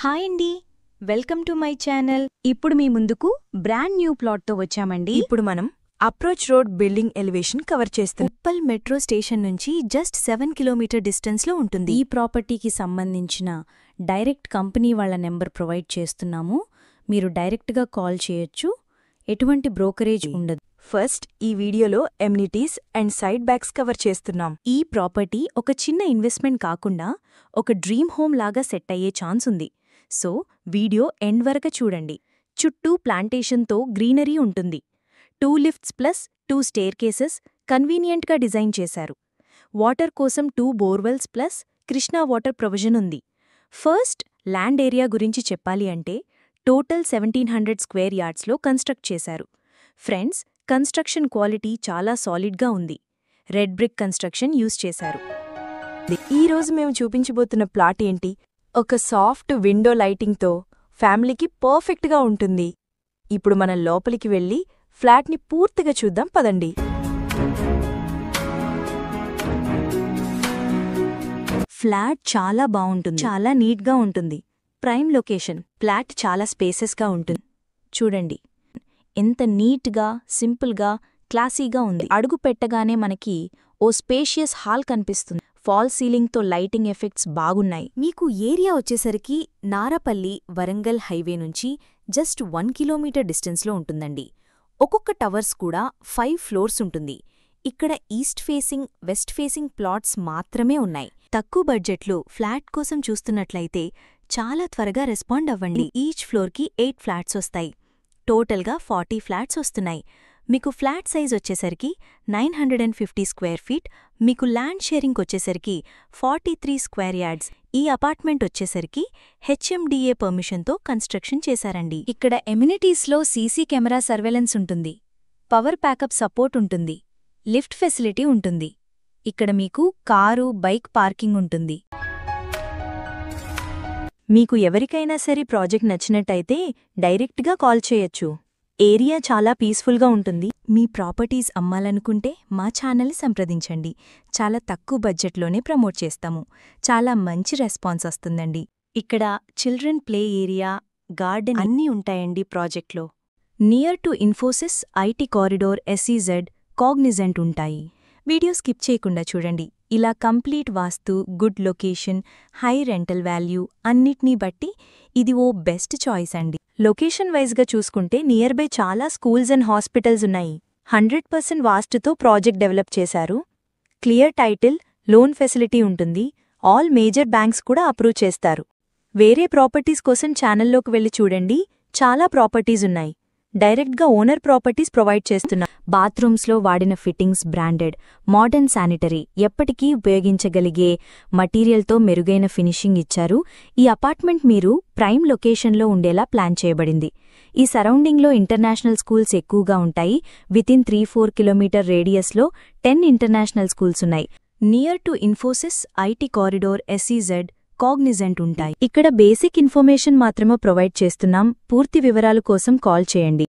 Hi అండి, welcome to my channel. ఇప్పుడు మీ ముందుకు బ్రాండ్ న్యూ ప్లాట్తో వచ్చామండి. ఇప్పుడు మనం approach road building elevation cover చేస్తున్నాం. ఉప్పల్ మెట్రో స్టేషన్ నుంచి జస్ట్ 7 కిలోమీటర్ డిస్టెన్స్లో ఉంటుంది. ఈ ప్రాపర్టీకి సంబంధించిన డైరెక్ట్ కంపెనీ వాళ్ళ నెంబర్ ప్రొవైడ్ చేస్తున్నాము. మీరు డైరెక్ట్గా కాల్ చేయొచ్చు. ఎటువంటి బ్రోకరేజ్ ఉండదు. ఫస్ట్ ఈ వీడియోలో amenities and side backs cover చేస్తున్నాం. ఈ ప్రాపర్టీ ఒక చిన్న ఇన్వెస్ట్మెంట్ కాకుండా ఒక డ్రీమ్ హోమ్ లాగా సెట్ అయ్యే ఛాన్స్ ఉంది. సో వీడియో ఎండ్ వరకు చూడండి. చుట్టూ ప్లాంటేషన్తో గ్రీనరీ ఉంటుంది. 2 లిఫ్ట్స్ ప్లస్ 2 స్టేర్ కేసెస్ కన్వీనియంట్గా డిజైన్ చేశారు. వాటర్ కోసం 2 borewells plus Krishna water provision ఉంది. ఫస్ట్ ల్యాండ్ ఏరియా గురించి చెప్పాలి అంటే టోటల్ 1700 స్క్వేర్ యార్డ్స్లో కన్స్ట్రక్ట్ చేశారు. ఫ్రెండ్స్, కన్స్ట్రక్షన్ క్వాలిటీ చాలా సాలిడ్గా ఉంది. రెడ్ బ్రిక్ కన్స్ట్రక్షన్ యూజ్ చేశారు. ఈరోజు మేము చూపించబోతున్న ప్లాట్ ఏంటి? ఒక సాఫ్ట్ విండో లైటింగ్తో ఫ్యామిలీకి పర్ఫెక్ట్గా ఉంటుంది. ఇప్పుడు మనం లోపలికి వెళ్ళి ఫ్లాట్ని పూర్తిగా చూద్దాం పదండి. ఫ్లాట్ చాలా బావుంటుంది. చాలా నీట్గా ఉంటుంది. Prime location. ఫ్లాట్ చాలా స్పేసెస్గా ఉంటుంది. చూడండి ఎంత నీట్గా, సింపుల్గా, క్లాసీగా ఉంది. అడుగు పెట్టగానే మనకి ఓ స్పేషియస్ హాల్ కనిపిస్తుంది. ఫాల్ సీలింగ్తో లైటింగ్ ఎఫెక్ట్స్ బాగున్నాయి. మీకు ఏరియా వచ్చేసరికి నారపల్లి వరంగల్ హైవే నుంచి జస్ట్ 1 కిలోమీటర్ డిస్టెన్స్లో ఉంటుందండి. ఒక్కొక్క టవర్స్ కూడా 5 ఫ్లోర్స్ ఉంటుంది. ఇక్కడ east facing, west facing plots మాత్రమే ఉన్నాయి. తక్కువ బడ్జెట్లో ఫ్లాట్ కోసం చూస్తున్నట్లయితే చాలా త్వరగా రెస్పాండ్ అవ్వండి. ఈచ్ ఫ్లోర్కి 8 ఫ్లాట్స్ వస్తాయి. టోటల్గా 40 ఫ్లాట్స్ వస్తున్నాయి. మీకు ఫ్లాట్ సైజ్ వచ్చేసరికి 950 స్క్వేర్ ఫీట్. మీకు ల్యాండ్ షేరింగ్ వచ్చేసరికి 43 స్క్వేర్ యార్డ్స్. ఈ అపార్ట్మెంట్ వచ్చేసరికి హెచ్ఎండిఏ పర్మిషన్తో కన్స్ట్రక్షన్ చేశారండి. ఇక్కడ ఎమ్యూనిటీస్లో సీసీ కెమెరా సర్వేలెన్స్ ఉంటుంది. పవర్ ప్యాకప్ సపోర్ట్ ఉంటుంది. లిఫ్ట్ ఫెసిలిటీ ఉంటుంది. ఇక్కడ మీకు కారు, బైక్ పార్కింగ్ ఉంటుంది. మీకు ఎవరికైనా సరే ప్రాజెక్ట్ నచ్చినట్టయితే డైరెక్ట్గా కాల్ చేయొచ్చు. ఏరియా చాలా పీస్ఫుల్గా ఉంటుంది. మీ ప్రాపర్టీస్ అమ్మాలనుకుంటే మా ఛానల్ని సంప్రదించండి. చాలా తక్కువ బడ్జెట్లోనే ప్రమోట్ చేస్తాము. చాలా మంచి రెస్పాన్స్ వస్తుందండి. ఇక్కడ చిల్డ్రన్ ప్లే ఏరియా, గార్డెన్ అన్నీ ఉంటాయండి ప్రాజెక్ట్లో. Near to Infosys, IT corridor, SEZ, Cognizant ఉంటాయి. వీడియో స్కిప్ చేయకుండా చూడండి. ఇలా complete vastu, good location, high rental value అన్నిటినీ బట్టి ఇది ఓ బెస్ట్ చాయిస్ అండి. లొకేషన్ వైజ్గా చూసుకుంటే నియర్ బై చాలా స్కూల్స్ అండ్ హాస్పిటల్స్ ఉన్నాయి. 100% వాస్తుతో ప్రాజెక్ట్ డెవలప్ చేశారు. క్లియర్ టైటిల్, లోన్ ఫెసిలిటీ ఉంటుంది. ఆల్ మేజర్ బ్యాంక్స్ కూడా అప్రూవ్ చేస్తారు. వేరే ప్రాపర్టీస్ కోసం ఛానల్లోకి వెళ్ళి చూడండి. చాలా ప్రాపర్టీస్ ఉన్నాయి. డైరెక్ట్గా ఓనర్ ప్రాపర్టీస్ ప్రొవైడ్ చేస్తున్నా. బాత్రూమ్స్లో వాడిన ఫిట్టింగ్స్ బ్రాండెడ్, మోడర్న్ శానిటరీ, ఎప్పటికీ ఉపయోగించగలిగే మటీరియల్తో మెరుగైన ఫినిషింగ్ ఇచ్చారు. ఈ అపార్ట్మెంట్ మీరు ప్రైమ్ లొకేషన్లో ఉండేలా ప్లాన్ చేయబడింది. ఈ సరౌండింగ్లో ఇంటర్నేషనల్ స్కూల్స్ ఎక్కువగా ఉంటాయి. వితిన్ 3-4 కిలోమీటర్ రేడియస్లో 10 ఇంటర్నేషనల్ స్కూల్స్ ఉన్నాయి. Near to Infosys, IT corridor, SEZ, Cognizant ఉంటాయి. ఇక్కడ బేసిక్ ఇన్ఫర్మేషన్ మాత్రమే ప్రొవైడ్ చేస్తున్నాం. పూర్తి వివరాల కోసం కాల్ చేయండి.